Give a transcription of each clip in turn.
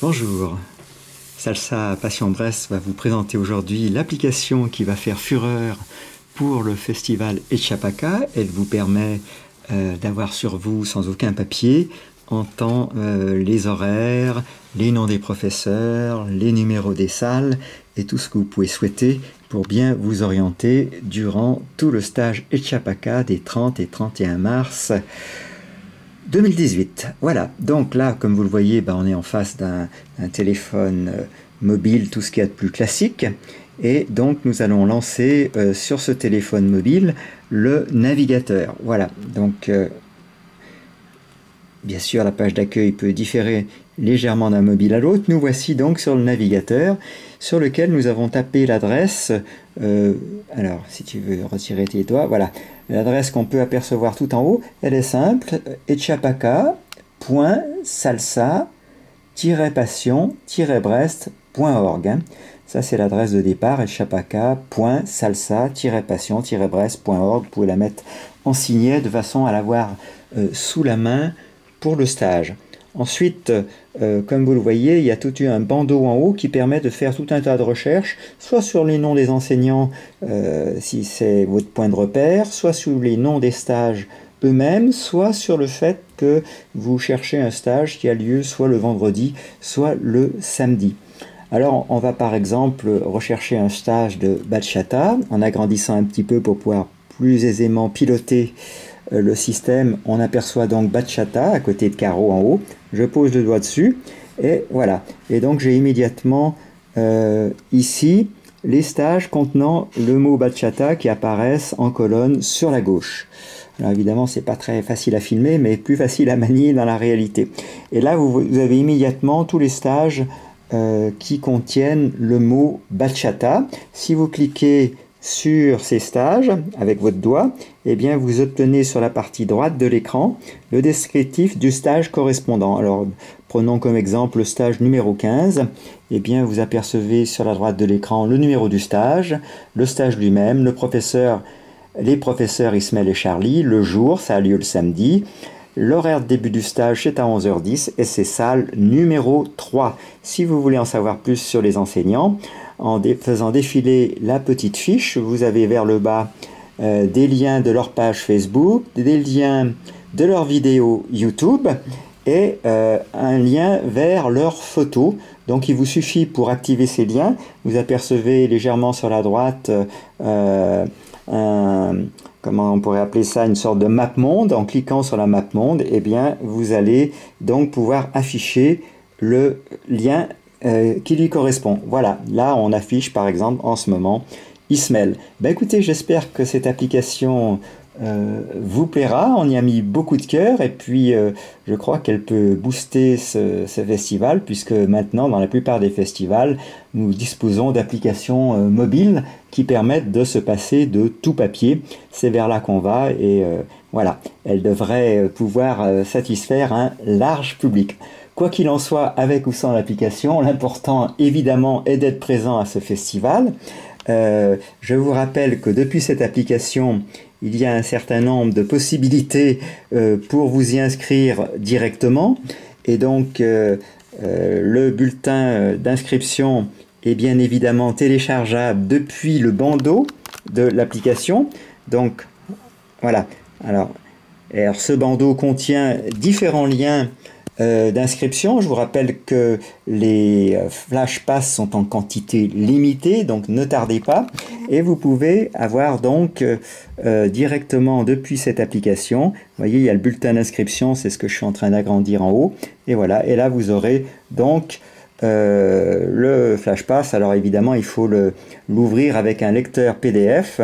Bonjour, Salsa Passion Brest va vous présenter aujourd'hui l'application qui va faire fureur pour le festival Etxapaka. Elle vous permet d'avoir sur vous, sans aucun papier, en temps les horaires, les noms des professeurs, les numéros des salles et tout ce que vous pouvez souhaiter pour bien vous orienter durant tout le stage Etxapaka des 30 et 31 mars 2018. Voilà, donc là, comme vous le voyez, on est en face d'un téléphone mobile, tout ce qu'il y a de plus classique. Et donc, nous allons lancer sur ce téléphone mobile le navigateur. Voilà, donc, bien sûr, la page d'accueil peut différer légèrement d'un mobile à l'autre. Nous voici donc sur le navigateur, sur lequel nous avons tapé l'adresse. Alors, si tu veux retirer tes doigts, voilà. L'adresse qu'on peut apercevoir tout en haut, elle est simple, etxapaka.salsa-passion-brest.org. Ça, c'est l'adresse de départ, etxapaka.salsa-passion-brest.org. Vous pouvez la mettre en signet de façon à l'avoir sous la main pour le stage. Ensuite, comme vous le voyez, il y a tout un bandeau en haut qui permet de faire tout un tas de recherches, soit sur les noms des enseignants, si c'est votre point de repère, soit sur les noms des stages eux-mêmes, soit sur le fait que vous cherchez un stage qui a lieu soit le vendredi, soit le samedi. Alors, on va par exemple rechercher un stage de bachata, en agrandissant un petit peu pour pouvoir plus aisément piloter le système. On aperçoit donc bachata à côté de Caro en haut. Je pose le doigt dessus et voilà. Et donc j'ai immédiatement ici les stages contenant le mot bachata qui apparaissent en colonne sur la gauche. Alors évidemment, c'est pas très facile à filmer, mais plus facile à manier dans la réalité. Et là, vous avez immédiatement tous les stages qui contiennent le mot bachata. Si vous cliquez sur ces stages avec votre doigt, eh bien vous obtenez sur la partie droite de l'écran le descriptif du stage correspondant. Alors prenons comme exemple le stage numéro 15. Eh bien vous apercevez sur la droite de l'écran le numéro du stage, le stage lui-même, le professeur, les professeurs Ismaël et Charlie, le jour, ça a lieu le samedi. L'horaire de début du stage, c'est à 11h10 et c'est salle numéro 3. Si vous voulez en savoir plus sur les enseignants, en faisant défiler la petite fiche, vous avez vers le bas des liens de leur page Facebook, des liens de leur vidéo YouTube et un lien vers leurs photos. Donc il vous suffit pour activer ces liens, vous apercevez légèrement sur la droite comment on pourrait appeler ça, une sorte de map monde. En cliquant sur la map monde, eh bien vous allez donc pouvoir afficher le lien qui lui correspond. Voilà, là on affiche par exemple en ce moment Ismaël. Écoutez, j'espère que cette application vous plaira. On y a mis beaucoup de cœur et puis je crois qu'elle peut booster ce festival, puisque maintenant dans la plupart des festivals nous disposons d'applications mobiles qui permettent de se passer de tout papier. C'est vers là qu'on va et voilà, elle devrait pouvoir satisfaire un large public. Quoi qu'il en soit, avec ou sans l'application, l'important évidemment est d'être présent à ce festival. Je vous rappelle que depuis cette application, il y a un certain nombre de possibilités pour vous y inscrire directement. Et donc, le bulletin d'inscription est bien évidemment téléchargeable depuis le bandeau de l'application. Donc, voilà. Alors, ce bandeau contient différents liens d'inscription. Je vous rappelle que les flash pass sont en quantité limitée, donc ne tardez pas. Et vous pouvez avoir donc directement depuis cette application, vous voyez, il y a le bulletin d'inscription, c'est ce que je suis en train d'agrandir en haut. Et voilà, et là vous aurez donc le flash pass. Alors évidemment, il faut l'ouvrir avec un lecteur PDF.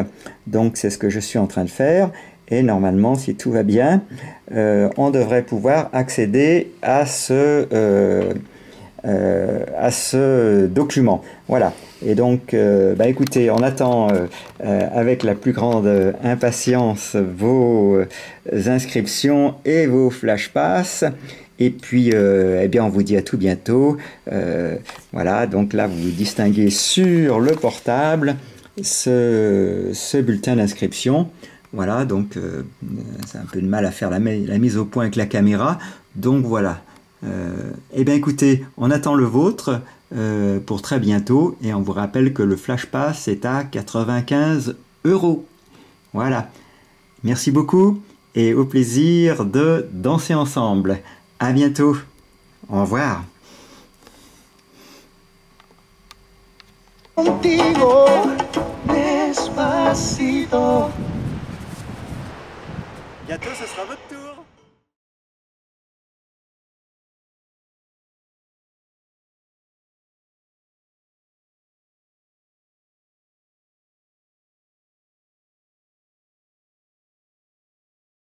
Donc c'est ce que je suis en train de faire. Et normalement, si tout va bien, on devrait pouvoir accéder à ce document. Voilà. Et donc, écoutez, on attend avec la plus grande impatience vos inscriptions et vos flash pass. Et puis, eh bien, on vous dit à tout bientôt. Voilà. Donc là, vous distinguez sur le portable ce bulletin d'inscription. Voilà, donc c'est un peu de mal à faire la mise au point avec la caméra. Donc voilà, Eh bien écoutez, on attend le vôtre pour très bientôt et on vous rappelle que le Flash Pass est à 95 €. Voilà. Merci beaucoup et au plaisir de danser ensemble. À bientôt. Au revoir. Contigo, despacito. Bientôt ce sera votre tour.